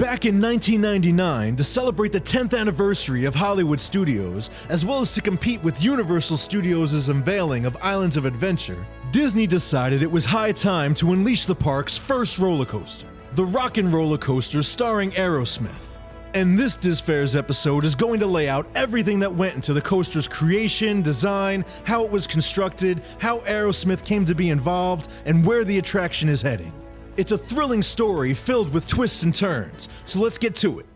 Back in 1999, to celebrate the 10th anniversary of Hollywood Studios, as well as to compete with Universal Studios' unveiling of Islands of Adventure, Disney decided it was high time to unleash the park's first roller coaster, the Rockin' Roller Coaster starring Aerosmith. And this Disfairs episode is going to lay out everything that went into the coaster's creation, design, how it was constructed, how Aerosmith came to be involved, and where the attraction is heading. It's a thrilling story filled with twists and turns, so let's get to it.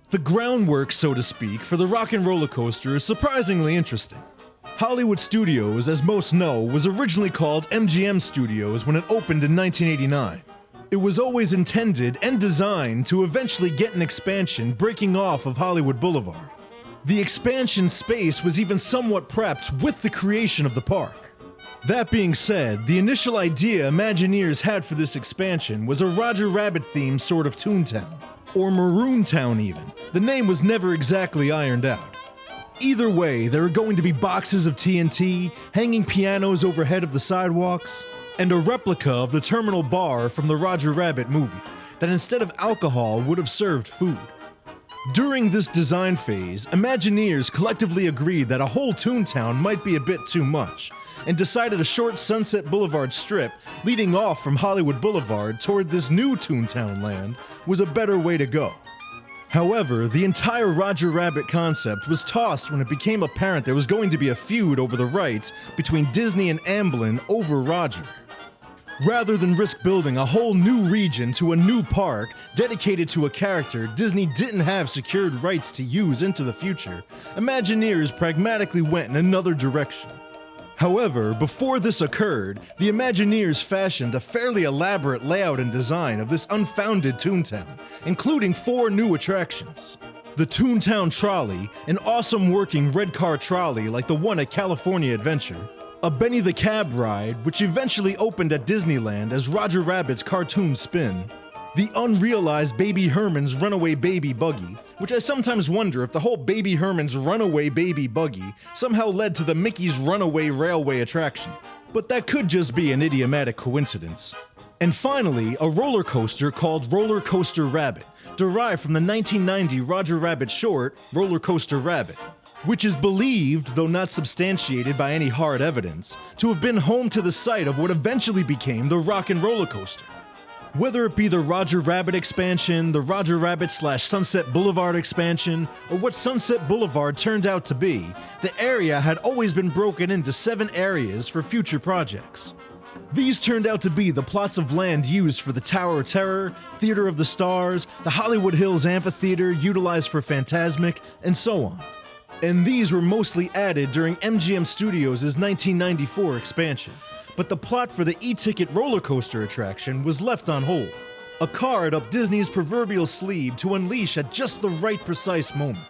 The groundwork, so to speak, for the Rockin' Roller Coaster is surprisingly interesting. Hollywood Studios, as most know, was originally called MGM Studios when it opened in 1989. It was always intended and designed to eventually get an expansion breaking off of Hollywood Boulevard. The expansion space was even somewhat prepped with the creation of the park. That being said, the initial idea Imagineers had for this expansion was a Roger Rabbit-themed sort of Toontown, or Maroon Town even. The name was never exactly ironed out. Either way, there are going to be boxes of TNT, hanging pianos overhead of the sidewalks, and a replica of the terminal bar from the Roger Rabbit movie that instead of alcohol would have served food. During this design phase, Imagineers collectively agreed that a whole Toontown might be a bit too much, and decided a short Sunset Boulevard strip leading off from Hollywood Boulevard toward this new Toontown land was a better way to go. However, the entire Roger Rabbit concept was tossed when it became apparent there was going to be a feud over the rights between Disney and Amblin over Roger. Rather than risk building a whole new region to a new park dedicated to a character Disney didn't have secured rights to use into the future, Imagineers pragmatically went in another direction. However, before this occurred, the Imagineers fashioned a fairly elaborate layout and design of this unfounded Toontown, including 4 new attractions. The Toontown Trolley, an awesome working red car trolley like the one at California Adventure, a Benny the Cab ride, which eventually opened at Disneyland as Roger Rabbit's cartoon spin, the unrealized Baby Herman's Runaway Baby Buggy, which I sometimes wonder if the whole Baby Herman's Runaway Baby Buggy somehow led to the Mickey's Runaway Railway attraction, but that could just be an idiomatic coincidence. And finally, a roller coaster called Roller Coaster Rabbit, derived from the 1990 Roger Rabbit short, Roller Coaster Rabbit, which is believed, though not substantiated by any hard evidence, to have been home to the site of what eventually became the Rockin' Roller Coaster. Whether it be the Roger Rabbit expansion, the Roger Rabbit/Sunset Boulevard expansion, or what Sunset Boulevard turned out to be, the area had always been broken into 7 areas for future projects. These turned out to be the plots of land used for the Tower of Terror, Theater of the Stars, the Hollywood Hills Amphitheater utilized for Fantasmic, and so on. And these were mostly added during MGM Studios' 1994 expansion. But the plot for the e-ticket roller coaster attraction was left on hold, a card up Disney's proverbial sleeve to unleash at just the right precise moment.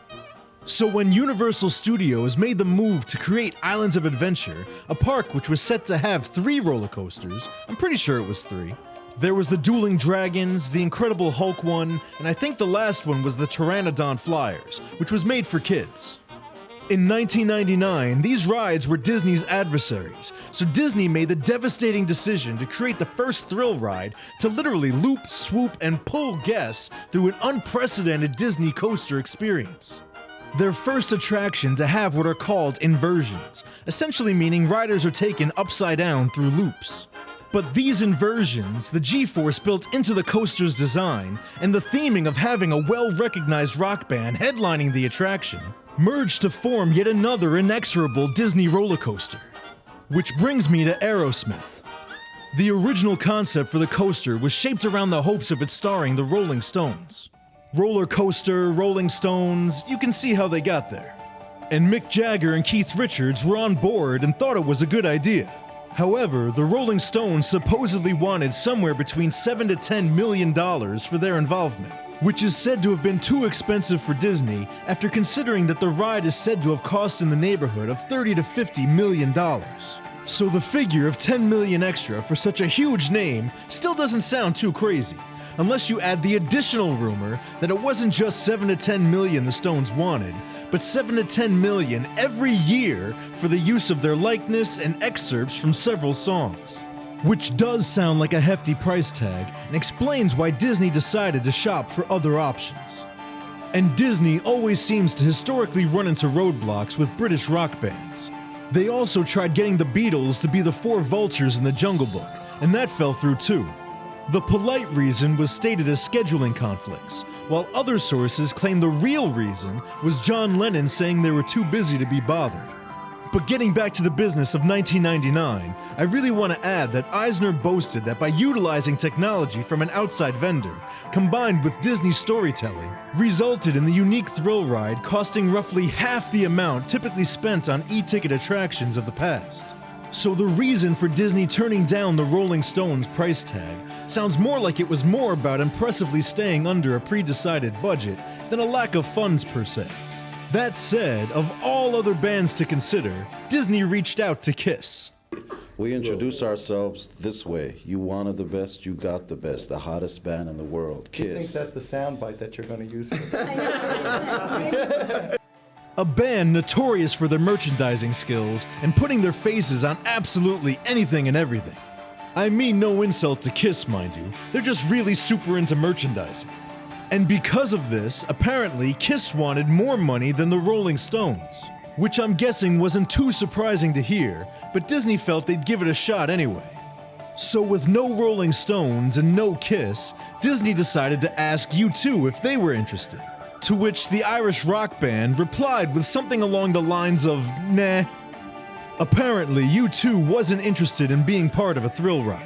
So when Universal Studios made the move to create Islands of Adventure, a park which was set to have 3 roller coasters, I'm pretty sure it was 3, there was the Dueling Dragons, the Incredible Hulk one, and I think the last one was the Pteranodon Flyers, which was made for kids. In 1999, these rides were Disney's adversaries, so Disney made the devastating decision to create the first thrill ride to literally loop, swoop, and pull guests through an unprecedented Disney coaster experience. Their first attraction to have what are called inversions, essentially meaning riders are taken upside down through loops. But these inversions, the G-force built into the coaster's design, and the theming of having a well-recognized rock band headlining the attraction, merged to form yet another inexorable Disney roller coaster. Which brings me to Aerosmith. The original concept for the coaster was shaped around the hopes of it starring the Rolling Stones. Roller coaster, Rolling Stones, you can see how they got there. And Mick Jagger and Keith Richards were on board and thought it was a good idea. However, the Rolling Stones supposedly wanted somewhere between $7 to $10 million for their involvement, which is said to have been too expensive for Disney after considering that the ride is said to have cost in the neighborhood of $30 to $50 million. So the figure of $10 million extra for such a huge name still doesn't sound too crazy, unless you add the additional rumor that it wasn't just $7 to $10 million the Stones wanted, but $7 to $10 million every year for the use of their likeness and excerpts from several songs. which does sound like a hefty price tag and explains why Disney decided to shop for other options. And Disney always seems to historically run into roadblocks with British rock bands. They also tried getting the Beatles to be the four vultures in the Jungle Book, and that fell through too. The polite reason was stated as scheduling conflicts, while other sources claim the real reason was John Lennon saying they were too busy to be bothered. But getting back to the business of 1999, I really want to add that Eisner boasted that by utilizing technology from an outside vendor, combined with Disney storytelling, resulted in the unique thrill ride costing roughly half the amount typically spent on e-ticket attractions of the past. So the reason for Disney turning down the Rolling Stones price tag sounds more like it was more about impressively staying under a pre-decided budget than a lack of funds per se. That said, of all other bands to consider, Disney reached out to Kiss. We introduce ourselves this way. You wanted the best, you got the best. The hottest band in the world, Kiss. I think that's the soundbite that you're going to use for A band notorious for their merchandising skills and putting their faces on absolutely anything and everything. I mean no insult to Kiss, mind you. They're just really super into merchandising. And because of this, apparently Kiss wanted more money than the Rolling Stones, which I'm guessing wasn't too surprising to hear, but Disney felt they'd give it a shot anyway. So with no Rolling Stones and no Kiss, Disney decided to ask U2 if they were interested, to which the Irish rock band replied with something along the lines of, nah. Apparently, U2 wasn't interested in being part of a thrill ride.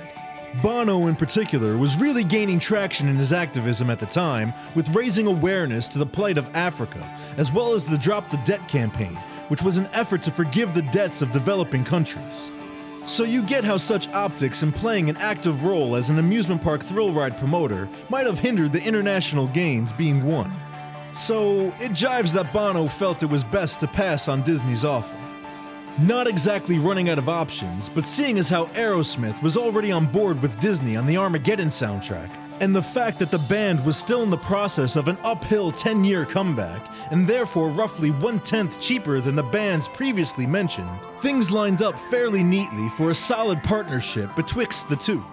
Bono in particular was really gaining traction in his activism at the time with raising awareness to the plight of Africa, as well as the Drop the Debt campaign, which was an effort to forgive the debts of developing countries. So you get how such optics and playing an active role as an amusement park thrill ride promoter might have hindered the international gains being won. So it jives that Bono felt it was best to pass on Disney's offer. Not exactly running out of options, but seeing as how Aerosmith was already on board with Disney on the Armageddon soundtrack, and the fact that the band was still in the process of an uphill 10-year comeback, and therefore roughly 1/10 cheaper than the bands previously mentioned, things lined up fairly neatly for a solid partnership betwixt the two.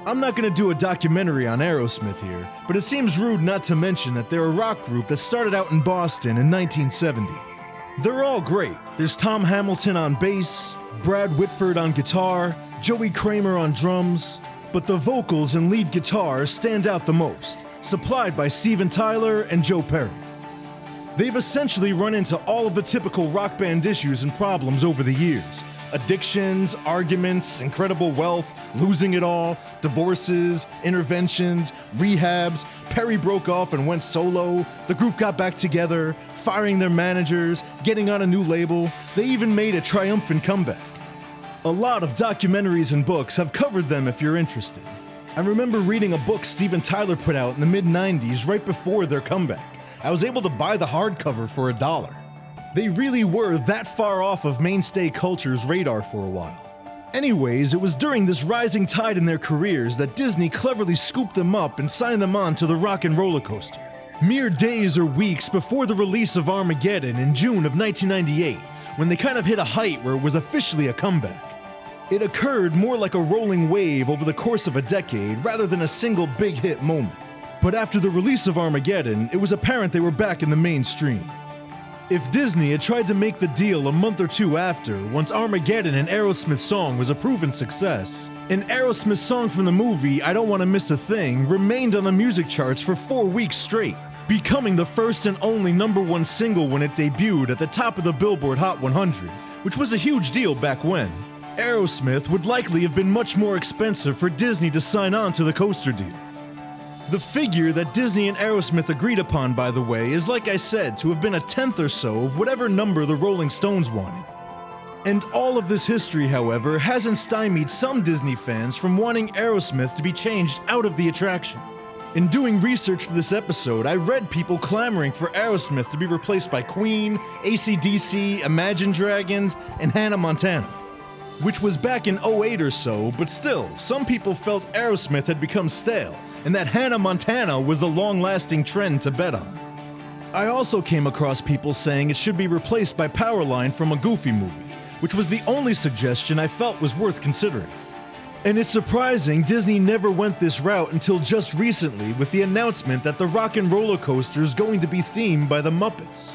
I'm not going to do a documentary on Aerosmith here, but it seems rude not to mention that they're a rock group that started out in Boston in 1970. They're all great. There's Tom Hamilton on bass, Brad Whitford on guitar, Joey Kramer on drums, but the vocals and lead guitar stand out the most, supplied by Steven Tyler and Joe Perry. They've essentially run into all of the typical rock band issues and problems over the years. Addictions, arguments, incredible wealth, losing it all, divorces, interventions, rehabs, Perry broke off and went solo, the group got back together, firing their managers, getting on a new label, they even made a triumphant comeback. A lot of documentaries and books have covered them if you're interested. I remember reading a book Steven Tyler put out in the mid-90s right before their comeback. I was able to buy the hardcover for $1. They really were that far off of mainstay culture's radar for a while. Anyways, it was during this rising tide in their careers that Disney cleverly scooped them up and signed them on to the rock and roller coaster. Mere days or weeks before the release of Armageddon in June of 1998, when they kind of hit a height where it was officially a comeback. It occurred more like a rolling wave over the course of a decade rather than a single big hit moment. But after the release of Armageddon, it was apparent they were back in the mainstream. If Disney had tried to make the deal a month or two after, once Armageddon and Aerosmith's song was a proven success, and Aerosmith's song from the movie I Don't Want to Miss a Thing remained on the music charts for 4 weeks straight, becoming the first and only #1 single when it debuted at the top of the Billboard Hot 100, which was a huge deal back when. Aerosmith would likely have been much more expensive for Disney to sign on to the coaster deal. The figure that Disney and Aerosmith agreed upon, by the way, is like I said, to have been 1/10 or so of whatever number the Rolling Stones wanted. And all of this history, however, hasn't stymied some Disney fans from wanting Aerosmith to be changed out of the attraction. In doing research for this episode, I read people clamoring for Aerosmith to be replaced by Queen, AC/DC, Imagine Dragons, and Hannah Montana. Which was back in '08 or so, but still, some people felt Aerosmith had become stale, and that Hannah Montana was the long-lasting trend to bet on. I also came across people saying it should be replaced by Powerline from a Goofy movie, which was the only suggestion I felt was worth considering. And it's surprising Disney never went this route until just recently with the announcement that the Rock and Roller Coaster is going to be themed by the Muppets.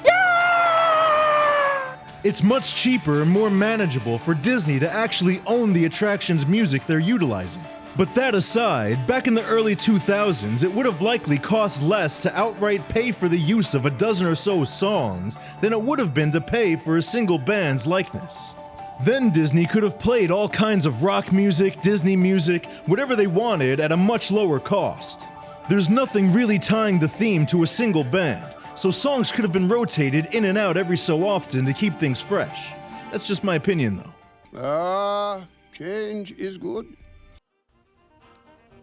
It's much cheaper and more manageable for Disney to actually own the attraction's music they're utilizing. But that aside, back in the early 2000s, it would have likely cost less to outright pay for the use of a dozen or so songs than it would have been to pay for a single band's likeness. Then Disney could have played all kinds of rock music, Disney music, whatever they wanted at a much lower cost. There's nothing really tying the theme to a single band, so songs could have been rotated in and out every so often to keep things fresh. That's just my opinion though. Change is good.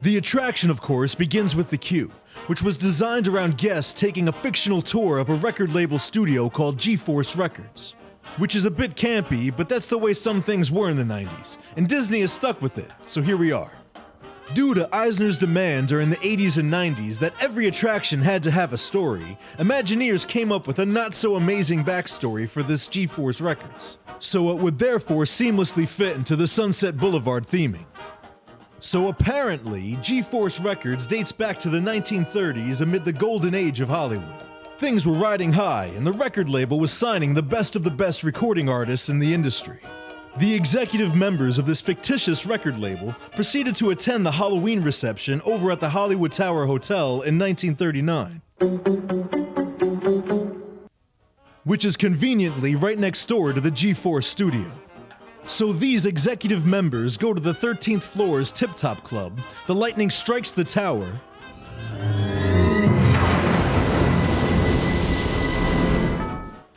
The attraction, of course, begins with the queue, which was designed around guests taking a fictional tour of a record label studio called GeForce Records. Which is a bit campy, but that's the way some things were in the 90s, and Disney has stuck with it, so here we are. Due to Eisner's demand during the 80s and 90s that every attraction had to have a story, Imagineers came up with a not-so-amazing backstory for this GeForce Records, so it would therefore seamlessly fit into the Sunset Boulevard theming. So apparently, GeForce Records dates back to the 1930s amid the golden age of Hollywood. Things were riding high, and the record label was signing the best of the best recording artists in the industry. The executive members of this fictitious record label proceeded to attend the Halloween reception over at the Hollywood Tower Hotel in 1939. Which is conveniently right next door to the GeForce studio. So these executive members go to the 13th floor's Tip Top Club, the lightning strikes the tower,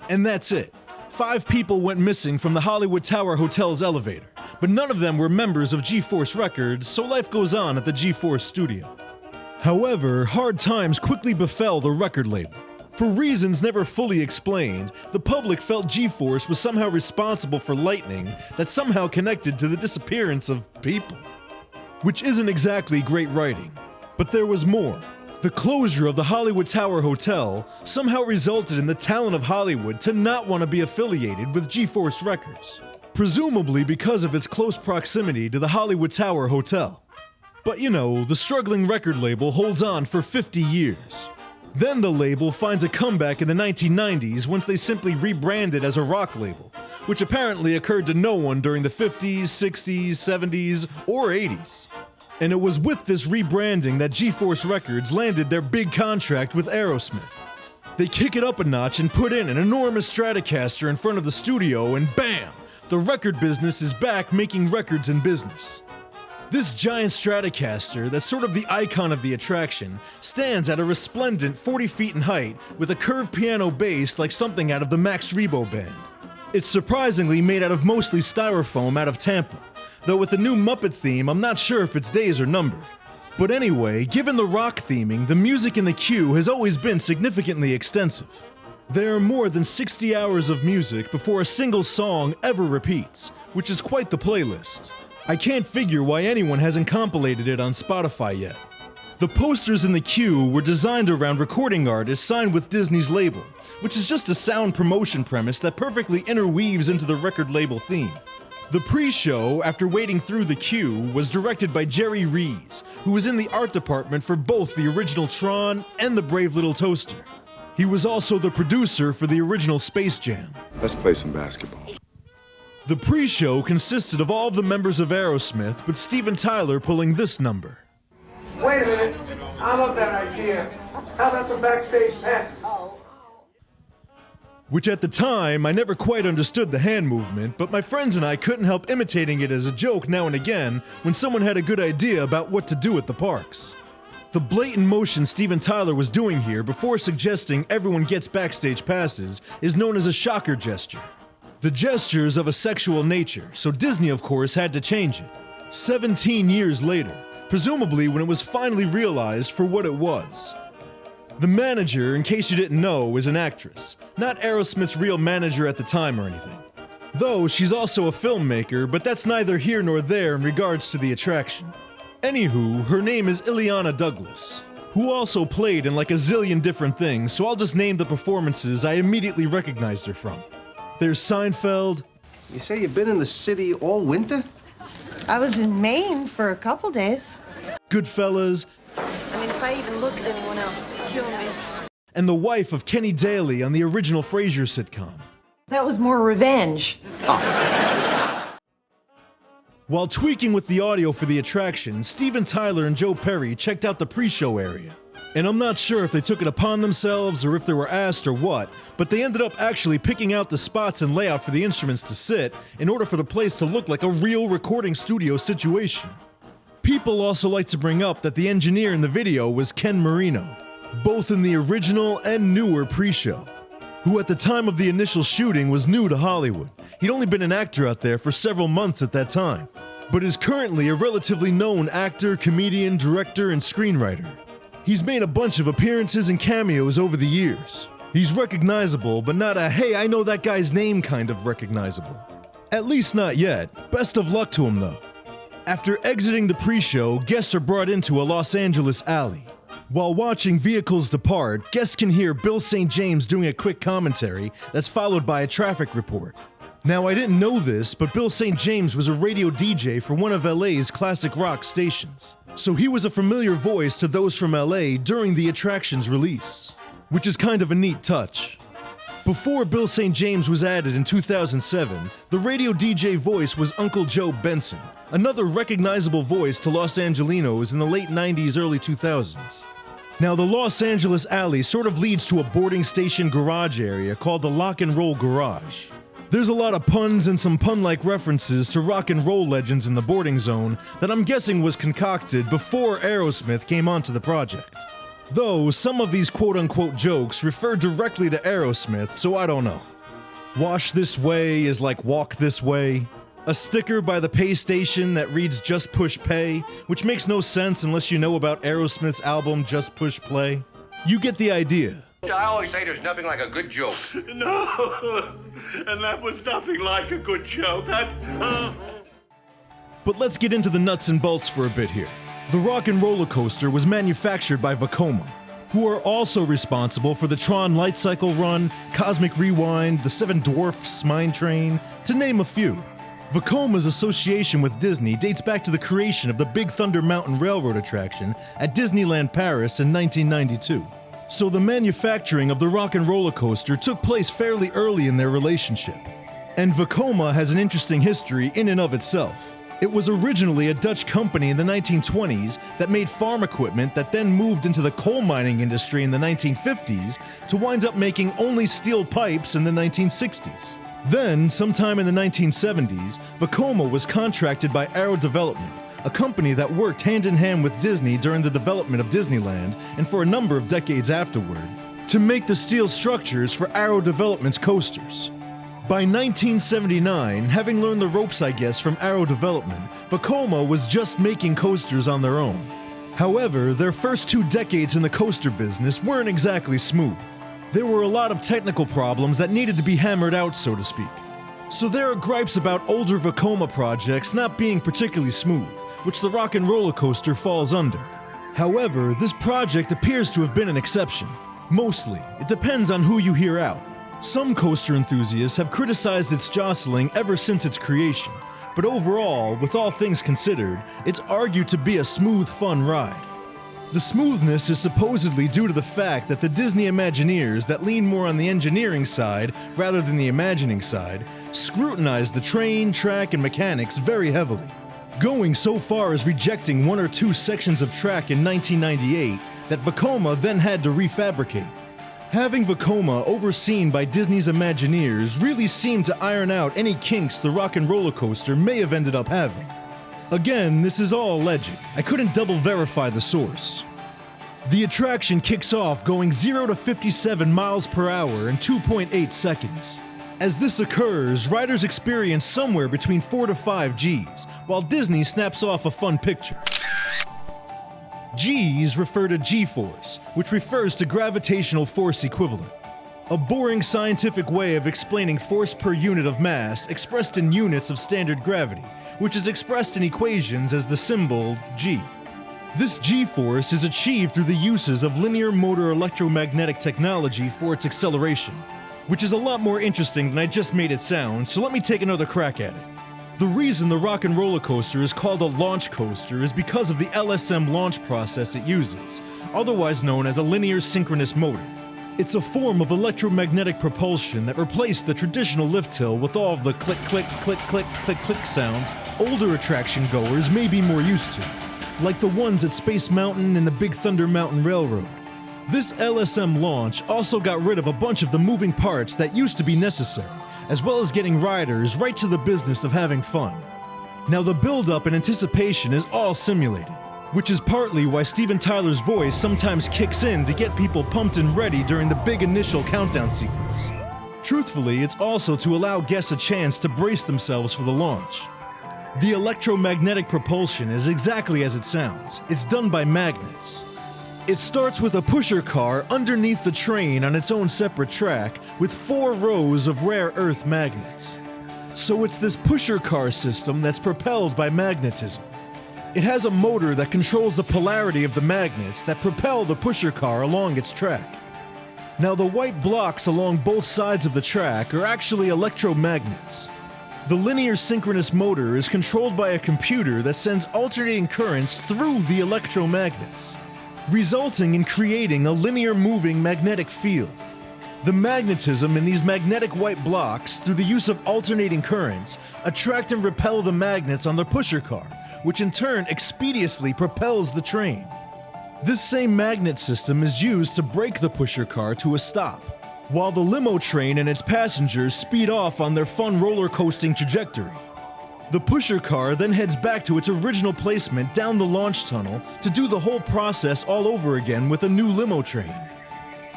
and that's it. 5 people went missing from the Hollywood Tower Hotel's elevator, but none of them were members of GeForce Records, so life goes on at the GeForce studio. However, hard times quickly befell the record label. For reasons never fully explained, the public felt GeForce was somehow responsible for lightning that somehow connected to the disappearance of people. Which isn't exactly great writing, but there was more. The closure of the Hollywood Tower Hotel somehow resulted in the talent of Hollywood to not want to be affiliated with GeForce Records, presumably because of its close proximity to the Hollywood Tower Hotel. But you know, the struggling record label holds on for 50 years. Then the label finds a comeback in the 1990s once they simply rebranded as a rock label, which apparently occurred to no one during the 50s, 60s, 70s, or 80s. And it was with this rebranding that GeForce Records landed their big contract with Aerosmith. They kick it up a notch and put in an enormous Stratocaster in front of the studio, and bam! The record business is back making records in business. This giant Stratocaster, that's sort of the icon of the attraction, stands at a resplendent 40 feet in height with a curved piano bass like something out of the Max Rebo Band. It's surprisingly made out of mostly styrofoam out of Tampa, though with the new Muppet theme, I'm not sure if its days are numbered. But anyway, given the rock theming, the music in the queue has always been significantly extensive. There are more than 60 hours of music before a single song ever repeats, which is quite the playlist. I can't figure why anyone hasn't compilated it on Spotify yet. The posters in the queue were designed around recording artists signed with Disney's label, which is just a sound promotion premise that perfectly interweaves into the record label theme. The pre-show, after wading through the queue, was directed by Jerry Rees, who was in the art department for both the original Tron and the Brave Little Toaster. He was also the producer for the original Space Jam. Let's play some basketball. The pre-show consisted of all of the members of Aerosmith, with Steven Tyler pulling this number. Wait a minute, I love that idea. How about some backstage passes? Which at the time, I never quite understood the hand movement, but my friends and I couldn't help imitating it as a joke now and again when someone had a good idea about what to do at the parks. The blatant motion Steven Tyler was doing here before suggesting everyone gets backstage passes is known as a shocker gesture. The gesture is of a sexual nature, so Disney of course had to change it. 17 years later, presumably when it was finally realized for what it was. The manager, in case you didn't know, is an actress, not Aerosmith's real manager at the time or anything. Though she's also a filmmaker, but that's neither here nor there in regards to the attraction. Anywho, her name is Illeana Douglas, who also played in like a zillion different things, so I'll just name the performances I immediately recognized her from. There's Seinfeld. You say you've been in the city all winter? I was in Maine for a couple days. Goodfellas, I mean, if I even look at anyone else, kill me. and the wife of Kenny Daly on the original Frasier sitcom. That was more revenge. While tweaking with the audio for the attraction, Steven Tyler and Joe Perry checked out the pre-show area. And I'm not sure if they took it upon themselves or if they were asked or what, but they ended up actually picking out the spots and layout for the instruments to sit in order for the place to look like a real recording studio situation. People also like to bring up that the engineer in the video was Ken Marino, both in the original and newer pre-show, who at the time of the initial shooting was new to Hollywood. He'd only been an actor out there for several months at that time, but is currently a relatively known actor, comedian, director, and screenwriter. He's made a bunch of appearances and cameos over the years. He's recognizable, but not a "hey, I know that guy's name" kind of recognizable. At least not yet. Best of luck to him though. After exiting the pre-show, guests are brought into a Los Angeles alley. While watching vehicles depart, guests can hear Bill St. James doing a quick commentary that's followed by a traffic report. Now, I didn't know this, but Bill St. James was a radio DJ for one of LA's classic rock stations. So he was a familiar voice to those from LA during the attraction's release, which is kind of a neat touch. Before Bill St. James was added in 2007, the radio DJ voice was Uncle Joe Benson, another recognizable voice to Los Angelinos in the late 90s, early 2000s. Now, the Los Angeles alley sort of leads to a boarding station garage area called the Lock and Roll Garage. There's a lot of puns and some pun-like references to rock and roll legends in the boarding zone that I'm guessing was concocted before Aerosmith came onto the project. Though some of these quote-unquote jokes refer directly to Aerosmith, so I don't know. Wash this way is like walk this way. A sticker by the pay station that reads Just Push Pay, which makes no sense unless you know about Aerosmith's album Just Push Play. You get the idea. I always say there's nothing like a good joke. No, and that was nothing like a good joke. But let's get into the nuts and bolts for a bit here. The Rock and Roller Coaster was manufactured by Voma, who are also responsible for the Tron Light Cycle Run, Cosmic Rewind, the Seven Dwarfs Mine Train, to name a few. Vocoma's association with Disney dates back to the creation of the Big Thunder Mountain Railroad attraction at Disneyland Paris in 1992. So the manufacturing of the Rock and Roller Coaster took place fairly early in their relationship. And Voma has an interesting history in and of itself. It was originally a Dutch company in the 1920s that made farm equipment that then moved into the coal mining industry in the 1950s to wind up making only steel pipes in the 1960s. Then, sometime in the 1970s, Voma was contracted by Arrow Development, a company that worked hand-in-hand with Disney during the development of Disneyland and for a number of decades afterward, to make the steel structures for Arrow Development's coasters. By 1979, having learned the ropes, I guess, from Arrow Development, Voma was just making coasters on their own. However, their first 2 decades in the coaster business weren't exactly smooth. There were a lot of technical problems that needed to be hammered out, so to speak. So there are gripes about older Voma projects not being particularly smooth, which the Rock and Roller Coaster falls under. However, this project appears to have been an exception. Mostly, it depends on who you hear out. Some coaster enthusiasts have criticized its jostling ever since its creation, but overall, with all things considered, it's argued to be a smooth, fun ride. The smoothness is supposedly due to the fact that the Disney Imagineers that lean more on the engineering side rather than the imagining side scrutinized the train, track, and mechanics very heavily, going so far as rejecting 1 or 2 sections of track in 1998 that Voma then had to refabricate. Having Voma overseen by Disney's Imagineers really seemed to iron out any kinks the Rock and Roller Coaster may have ended up having. Again, this is all alleged. I couldn't double verify the source. The attraction kicks off going 0 to 57 miles per hour in 2.8 seconds. As this occurs, riders experience somewhere between 4 to 5 Gs, while Disney snaps off a fun picture. Gs refer to G-force, which refers to gravitational force equivalent. A boring scientific way of explaining force per unit of mass expressed in units of standard gravity, which is expressed in equations as the symbol G. This G-force is achieved through the uses of linear motor electromagnetic technology for its acceleration, which is a lot more interesting than I just made it sound, so let me take another crack at it. The reason the Rock and Roller Coaster is called a launch coaster is because of the LSM launch process it uses, otherwise known as a linear synchronous motor. It's a form of electromagnetic propulsion that replaced the traditional lift hill with all of the click, click, click, click, click, click sounds older attraction goers may be more used to, like the ones at Space Mountain and the Big Thunder Mountain Railroad. This LSM launch also got rid of a bunch of the moving parts that used to be necessary, as well as getting riders right to the business of having fun. Now the build-up and anticipation is all simulated, which is partly why Steven Tyler's voice sometimes kicks in to get people pumped and ready during the big initial countdown sequence. Truthfully, it's also to allow guests a chance to brace themselves for the launch. The electromagnetic propulsion is exactly as it sounds. It's done by magnets. It starts with a pusher car underneath the train on its own separate track with 4 rows of rare earth magnets. So it's this pusher car system that's propelled by magnetism. It has a motor that controls the polarity of the magnets that propel the pusher car along its track. Now the white blocks along both sides of the track are actually electromagnets. The linear synchronous motor is controlled by a computer that sends alternating currents through the electromagnets, resulting in creating a linear moving magnetic field. The magnetism in these magnetic white blocks, through the use of alternating currents, attract and repel the magnets on the pusher car, which in turn expeditiously propels the train. This same magnet system is used to brake the pusher car to a stop, while the limo train and its passengers speed off on their fun roller coasting trajectory. The pusher car then heads back to its original placement down the launch tunnel to do the whole process all over again with a new limo train.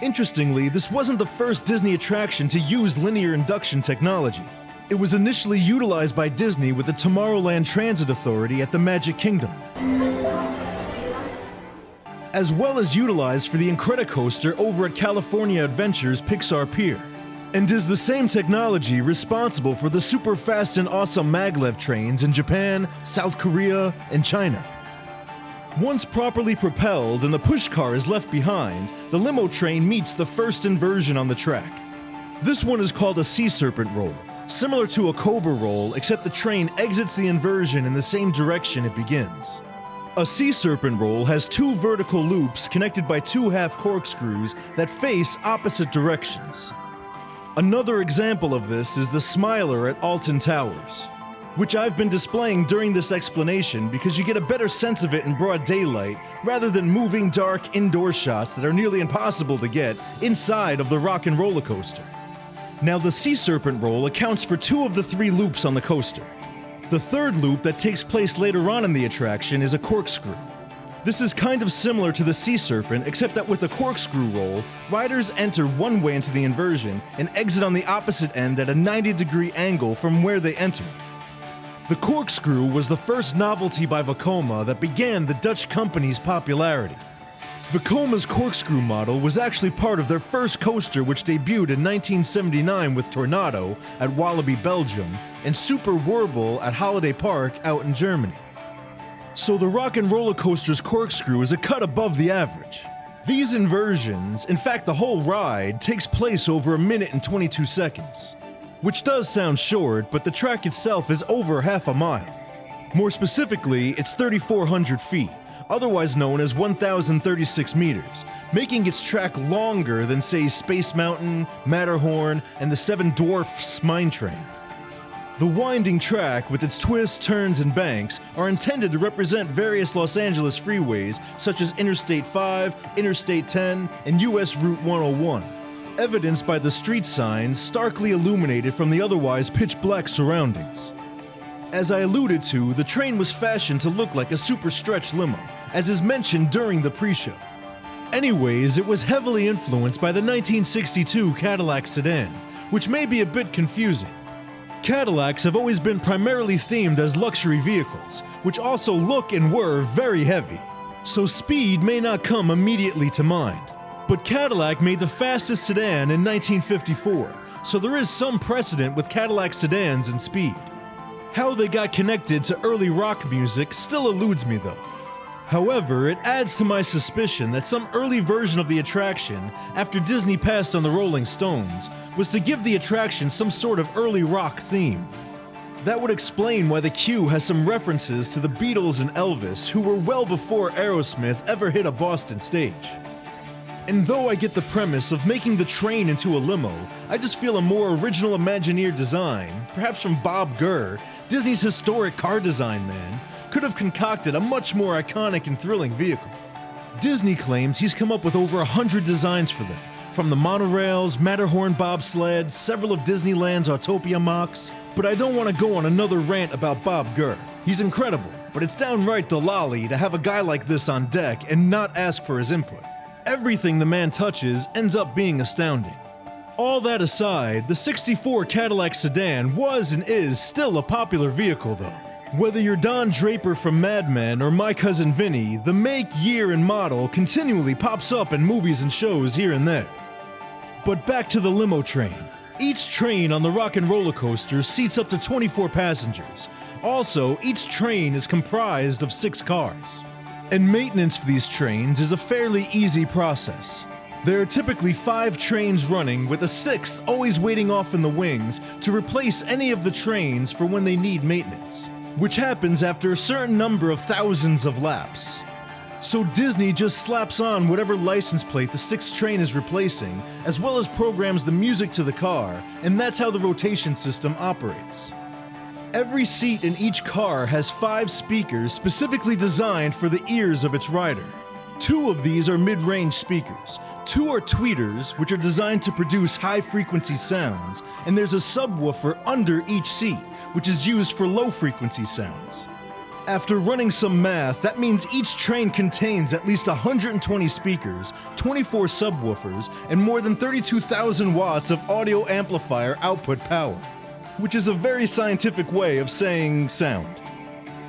Interestingly, this wasn't the first Disney attraction to use linear induction technology. It was initially utilized by Disney with the Tomorrowland Transit Authority at the Magic Kingdom, as well as utilized for the Incredicoaster over at California Adventure's Pixar Pier, and is the same technology responsible for the super fast and awesome maglev trains in Japan, South Korea, and China. Once properly propelled and the push car is left behind, the limo train meets the first inversion on the track. This one is called a sea serpent roll, similar to a cobra roll, except the train exits the inversion in the same direction it begins. A sea serpent roll has 2 vertical loops connected by 2 half corkscrews that face opposite directions. Another example of this is the Smiler at Alton Towers, which I've been displaying during this explanation because you get a better sense of it in broad daylight rather than moving dark indoor shots that are nearly impossible to get inside of the Rock and Roller Coaster. Now the Sea Serpent roll accounts for 2 of the 3 loops on the coaster. The third loop that takes place later on in the attraction is a corkscrew. This is kind of similar to the Sea Serpent, except that with a corkscrew roll, riders enter one way into the inversion and exit on the opposite end at a 90-degree angle from where they entered. The corkscrew was the first novelty by Voma that began the Dutch company's popularity. Voma's corkscrew model was actually part of their first coaster, which debuted in 1979 with Tornado at Walibi, Belgium, and Super Whirlpool at Holiday Park out in Germany. So the Rock and Roller Coaster's corkscrew is a cut above the average. These inversions, in fact the whole ride, takes place over 1 minute and 22 seconds. Which does sound short, but the track itself is over half a mile. More specifically, it's 3,400 feet, otherwise known as 1,036 meters, making its track longer than, say, Space Mountain, Matterhorn, and the Seven Dwarfs Mine Train. The winding track, with its twists, turns, and banks, are intended to represent various Los Angeles freeways such as Interstate 5, Interstate 10, and US Route 101, evidenced by the street signs starkly illuminated from the otherwise pitch-black surroundings. As I alluded to, the train was fashioned to look like a super-stretch limo, as is mentioned during the pre-show. Anyways, it was heavily influenced by the 1962 Cadillac sedan, which may be a bit confusing. Cadillacs have always been primarily themed as luxury vehicles, which also look and were very heavy, so speed may not come immediately to mind. But Cadillac made the fastest sedan in 1954, so there is some precedent with Cadillac sedans and speed. How they got connected to early rock music still eludes me though. However, it adds to my suspicion that some early version of the attraction, after Disney passed on the Rolling Stones, was to give the attraction some sort of early rock theme. That would explain why the queue has some references to the Beatles and Elvis, who were well before Aerosmith ever hit a Boston stage. And though I get the premise of making the train into a limo, I just feel a more original Imagineer design, perhaps from Bob Gurr, Disney's historic car design man, could have concocted a much more iconic and thrilling vehicle. Disney claims he's come up with over 100 designs for them, from the monorails, Matterhorn bobsleds, several of Disneyland's Autopia mocks. But I don't want to go on another rant about Bob Gurr. He's incredible, but it's downright Delali to have a guy like this on deck and not ask for his input. Everything the man touches ends up being astounding. All that aside, the '64 Cadillac sedan was and is still a popular vehicle though. Whether you're Don Draper from Mad Men or My Cousin Vinny, the make, year, and model continually pops up in movies and shows here and there. But back to the Limo Train. Each train on the Rock and Roller Coaster seats up to 24 passengers. Also, each train is comprised of 6 cars. And maintenance for these trains is a fairly easy process. There are typically 5 trains running, with a 6th always waiting off in the wings to replace any of the trains for when they need maintenance, which happens after a certain number of thousands of laps. So Disney just slaps on whatever license plate the 6th train is replacing, as well as programs the music to the car, and that's how the rotation system operates. Every seat in each car has 5 speakers specifically designed for the ears of its rider. 2 of these are mid-range speakers, 2 are tweeters, which are designed to produce high-frequency sounds, and there's a subwoofer under each seat, which is used for low-frequency sounds. After running some math, that means each train contains at least 120 speakers, 24 subwoofers, and more than 32,000 watts of audio amplifier output power, which is a very scientific way of saying sound.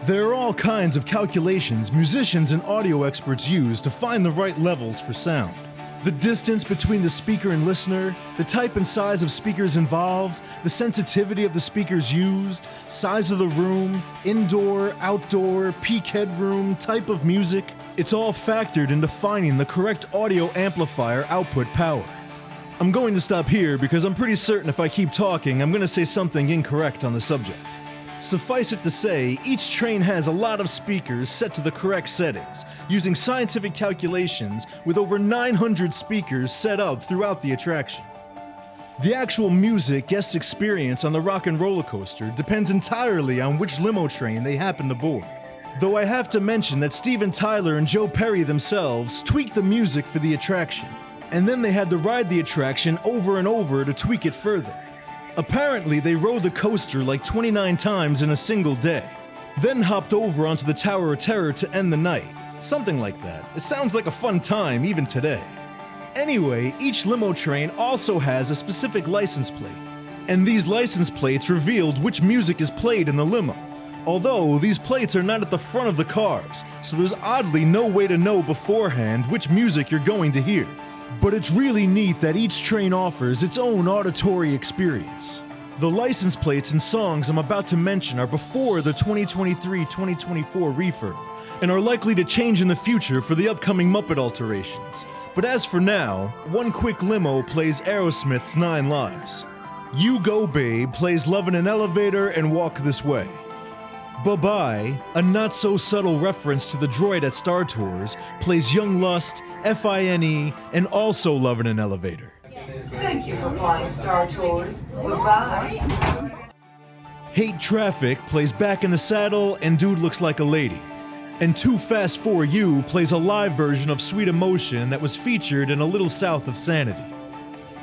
There are all kinds of calculations musicians and audio experts use to find the right levels for sound. The distance between the speaker and listener, the type and size of speakers involved, the sensitivity of the speakers used, size of the room, indoor, outdoor, peak headroom, type of music, it's all factored into finding the correct audio amplifier output power. I'm going to stop here because I'm pretty certain if I keep talking, I'm going to say something incorrect on the subject. Suffice it to say, each train has a lot of speakers set to the correct settings, using scientific calculations with over 900 speakers set up throughout the attraction. The actual music guests experience on the Rock and Roller Coaster depends entirely on which limo train they happen to board. Though I have to mention that Steven Tyler and Joe Perry themselves tweaked the music for the attraction, and then they had to ride the attraction over and over to tweak it further. Apparently, they rode the coaster like 29 times in a single day, then hopped over onto the Tower of Terror to end the night. Something like that. It sounds like a fun time even today. Anyway, each limo train also has a specific license plate, and these license plates revealed which music is played in the limo. Although, these plates are not at the front of the cars, so there's oddly no way to know beforehand which music you're going to hear. But it's really neat that each train offers its own auditory experience. The license plates and songs I'm about to mention are before the 2023-2024 refurb, and are likely to change in the future for the upcoming Muppet alterations. But as for now, One Quick Limo plays Aerosmith's 9 Lives. You Go Babe plays Love in an Elevator and Walk This Way. Bye-Bye, a not-so-subtle reference to the droid at Star Tours, plays Young Lust, Fine, and also Love in an Elevator. Thank you for flying Star Tours. Goodbye. Hate Traffic plays Back in the Saddle and Dude Looks Like a Lady. And Too Fast For You plays a live version of Sweet Emotion that was featured in A Little South of Sanity.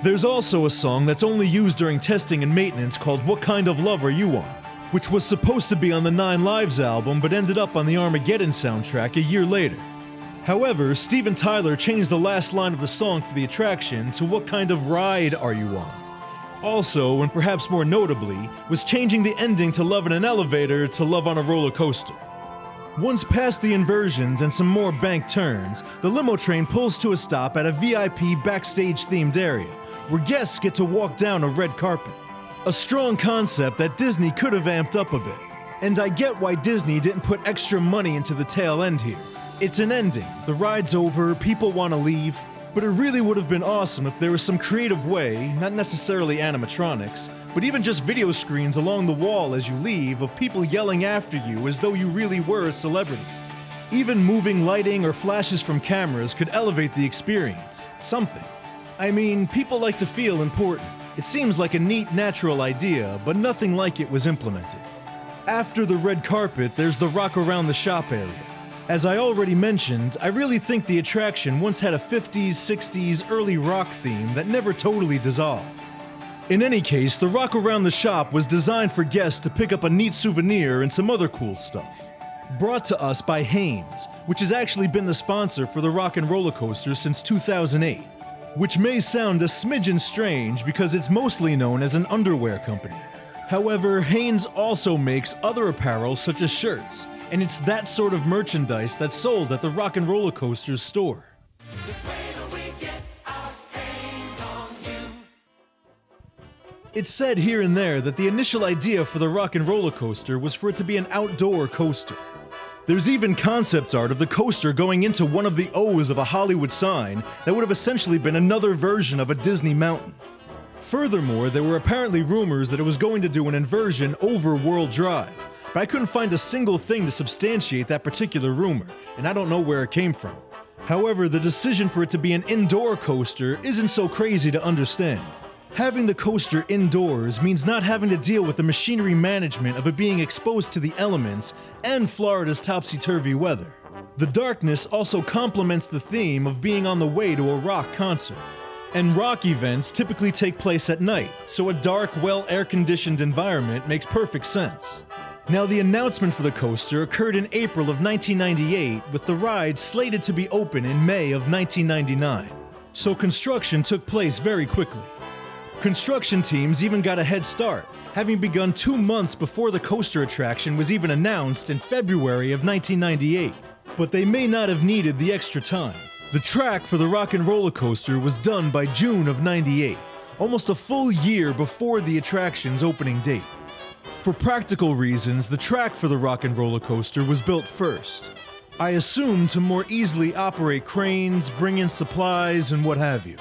There's also a song that's only used during testing and maintenance called What Kind of Love Are You On?, which was supposed to be on the 9 Lives album but ended up on the Armageddon soundtrack a year later. However, Steven Tyler changed the last line of the song for the attraction to What Kind of Ride Are You On? Also, and perhaps more notably, was changing the ending to Love in an Elevator to Love on a Roller Coaster. Once past the inversions and some more bank turns, the limo train pulls to a stop at a VIP backstage-themed area, where guests get to walk down a red carpet. A strong concept that Disney could have amped up a bit. And I get why Disney didn't put extra money into the tail end here. It's an ending, the ride's over, people want to leave. But it really would have been awesome if there was some creative way, not necessarily animatronics, but even just video screens along the wall as you leave of people yelling after you as though you really were a celebrity. Even moving lighting or flashes from cameras could elevate the experience. Something. I mean, people like to feel important. It seems like a neat, natural idea, but nothing like it was implemented. After the red carpet, there's the rock around the shop area. As I already mentioned, I really think the attraction once had a 50s, 60s, early rock theme that never totally dissolved. In any case, the rock around the shop was designed for guests to pick up a neat souvenir and some other cool stuff. Brought to us by Haynes, which has actually been the sponsor for the Rock and Roller Coaster since 2008. Which may sound a smidgen strange because it's mostly known as an underwear company. However, Haynes also makes other apparel such as shirts, and it's that sort of merchandise that's sold at the Rock and Roller Coaster's store. It's said here and there that the initial idea for the Rock and Roller Coaster was for it to be an outdoor coaster. There's even concept art of the coaster going into one of the O's of a Hollywood sign that would have essentially been another version of a Disney mountain. Furthermore, there were apparently rumors that it was going to do an inversion over World Drive, but I couldn't find a single thing to substantiate that particular rumor, and I don't know where it came from. However, the decision for it to be an indoor coaster isn't so crazy to understand. Having the coaster indoors means not having to deal with the machinery management of it being exposed to the elements and Florida's topsy-turvy weather. The darkness also complements the theme of being on the way to a rock concert. And rock events typically take place at night, so a dark, well-air-conditioned environment makes perfect sense. Now, the announcement for the coaster occurred in April of 1998, with the ride slated to be open in May of 1999. So construction took place very quickly. Construction teams even got a head start, having begun 2 months before the coaster attraction was even announced in February of 1998. But they may not have needed the extra time. The track for the Rock and Roller Coaster was done by June of '98, almost a full year before the attraction's opening date. For practical reasons, the track for the Rock and Roller Coaster was built first. I assume to more easily operate cranes, bring in supplies, and what have you.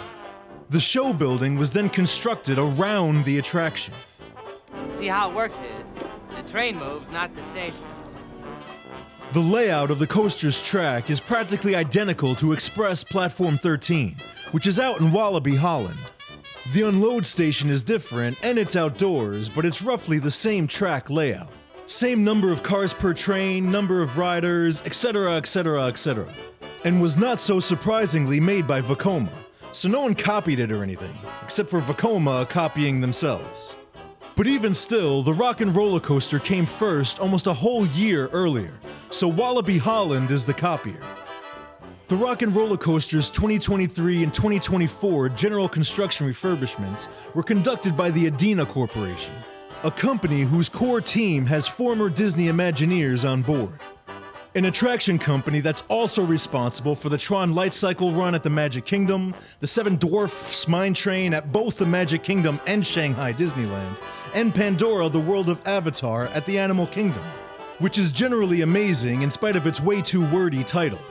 The show building was then constructed around the attraction. See, how it works is, the train moves, not the station. The layout of the coaster's track is practically identical to Express Platform 13, which is out in Wallaby, Holland. The unload station is different and it's outdoors, but it's roughly the same track layout. Same number of cars per train, number of riders, etc., etc., etc. And was not so surprisingly made by Voma, so no one copied it or anything, except for Voma copying themselves. But even still, the Rock and Roller Coaster came first almost a whole year earlier, so Wallaby Holland is the copier. The Rock and Roller Coaster's 2023 and 2024 general construction refurbishments were conducted by the Adina Corporation, a company whose core team has former Disney Imagineers on board. An attraction company that's also responsible for the Tron Light Cycle run at the Magic Kingdom, the Seven Dwarfs Mine Train at both the Magic Kingdom and Shanghai Disneyland, and Pandora the World of Avatar at the Animal Kingdom, which is generally amazing in spite of its way too wordy title.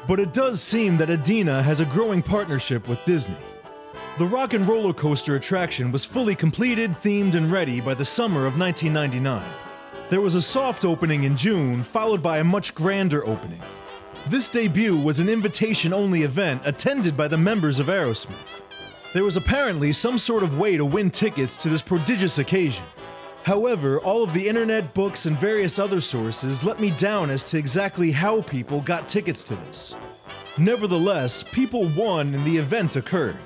But it does seem that Adina has a growing partnership with Disney. The Rock and Roller Coaster attraction was fully completed, themed, and ready by the summer of 1999. There was a soft opening in June, followed by a much grander opening. This debut was an invitation-only event attended by the members of Aerosmith. There was apparently some sort of way to win tickets to this prodigious occasion. However, all of the internet, books, and various other sources let me down as to exactly how people got tickets to this. Nevertheless, people won and the event occurred.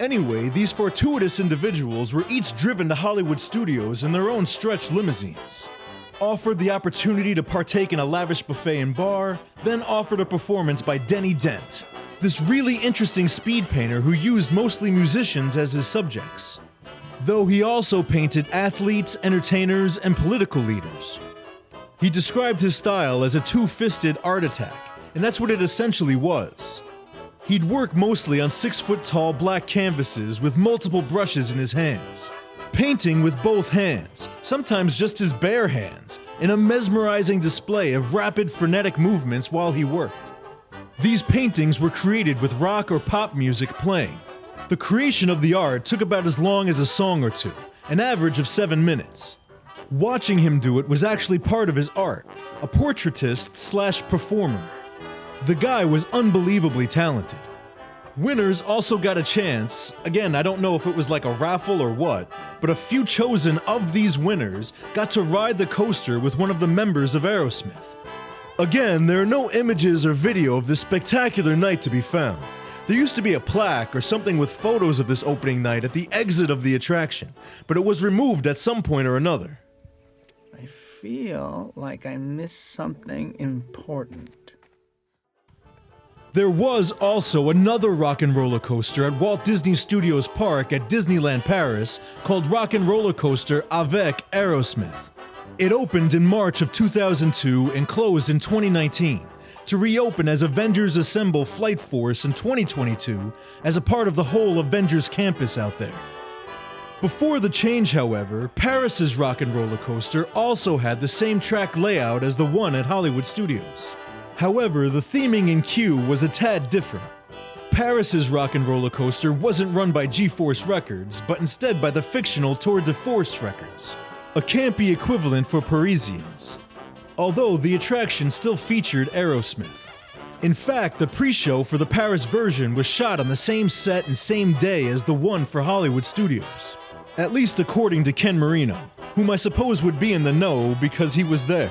Anyway, these fortuitous individuals were each driven to Hollywood studios in their own stretch limousines, offered the opportunity to partake in a lavish buffet and bar, then offered a performance by Denny Dent, this really interesting speed painter who used mostly musicians as his subjects, though he also painted athletes, entertainers, and political leaders. He described his style as a two-fisted art attack, and that's what it essentially was. He'd work mostly on 6-foot-tall black canvases with multiple brushes in his hands, painting with both hands, sometimes just his bare hands, in a mesmerizing display of rapid, frenetic movements while he worked. These paintings were created with rock or pop music playing. The creation of the art took about as long as a song or two, an average of 7 minutes. Watching him do it was actually part of his art, a portraitist/performer. The guy was unbelievably talented. Winners also got a chance, again I don't know if it was like a raffle or what, but a few chosen of these winners got to ride the coaster with one of the members of Aerosmith. Again, there are no images or video of this spectacular night to be found. There used to be a plaque or something with photos of this opening night at the exit of the attraction, but it was removed at some point or another. I feel like I missed something important. There was also another rock and roller coaster at Walt Disney Studios Park at Disneyland Paris called Rock and Roller Coaster avec Aerosmith. It opened in March of 2002 and closed in 2019, to reopen as Avengers Assemble Flight Force in 2022 as a part of the whole Avengers campus out there. Before the change, however, Paris's Rock and Roller Coaster also had the same track layout as the one at Hollywood Studios. However, the theming and queue was a tad different. Paris's Rock and Roller Coaster wasn't run by GeForce Records, but instead by the fictional Tour de Force Records, a campy equivalent for Parisians. Although the attraction still featured Aerosmith. In fact, the pre-show for the Paris version was shot on the same set and same day as the one for Hollywood Studios. At least according to Ken Marino, whom I suppose would be in the know because he was there.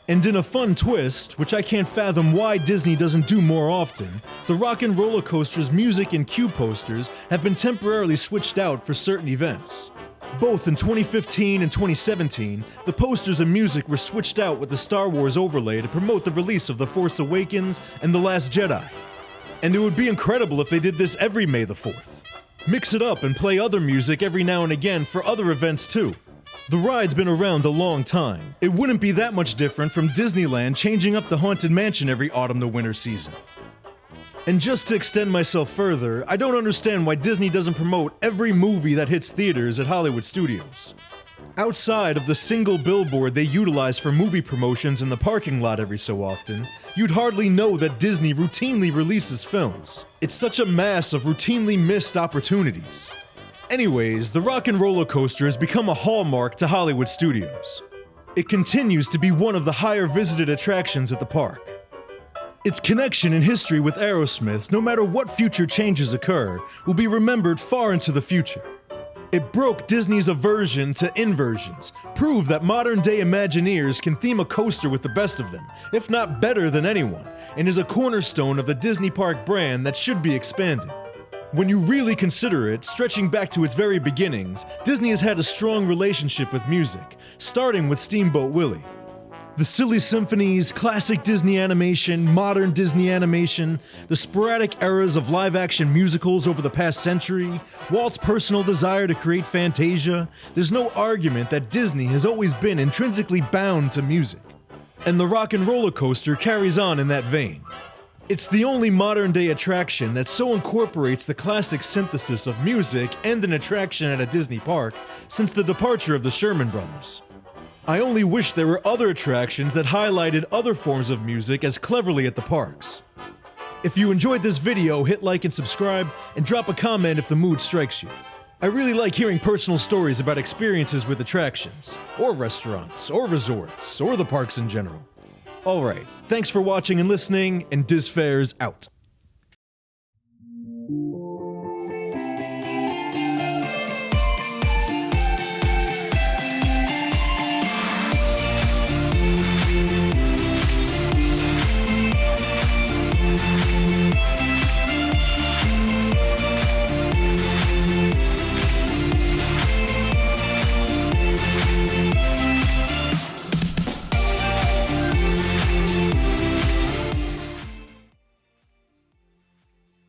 And in a fun twist, which I can't fathom why Disney doesn't do more often, the Rock and Roller Coaster's music and queue posters have been temporarily switched out for certain events. Both in 2015 and 2017, the posters and music were switched out with the Star Wars overlay to promote the release of The Force Awakens and The Last Jedi. And it would be incredible if they did this every May the 4th. Mix it up and play other music every now and again for other events too. The ride's been around a long time. It wouldn't be that much different from Disneyland changing up the Haunted Mansion every autumn to winter season. And just to extend myself further, I don't understand why Disney doesn't promote every movie that hits theaters at Hollywood Studios. Outside of the single billboard they utilize for movie promotions in the parking lot every so often, you'd hardly know that Disney routinely releases films. It's such a mass of routinely missed opportunities. Anyways, the Rock and Roller Coaster has become a hallmark to Hollywood Studios. It continues to be one of the higher visited attractions at the park. Its connection and history with Aerosmith, no matter what future changes occur, will be remembered far into the future. It broke Disney's aversion to inversions, proved that modern-day Imagineers can theme a coaster with the best of them, if not better than anyone, and is a cornerstone of the Disney Park brand that should be expanded. When you really consider it, stretching back to its very beginnings, Disney has had a strong relationship with music, starting with Steamboat Willie. The silly symphonies, classic Disney animation, modern Disney animation, the sporadic eras of live-action musicals over the past century, Walt's personal desire to create Fantasia, there's no argument that Disney has always been intrinsically bound to music. And the Rock and Roller Coaster carries on in that vein. It's the only modern-day attraction that so incorporates the classic synthesis of music and an attraction at a Disney park since the departure of the Sherman Brothers. I only wish there were other attractions that highlighted other forms of music as cleverly at the parks. If you enjoyed this video, hit like and subscribe, and drop a comment if the mood strikes you. I really like hearing personal stories about experiences with attractions, or restaurants, or resorts, or the parks in general. Alright, thanks for watching and listening, and DizFairs out.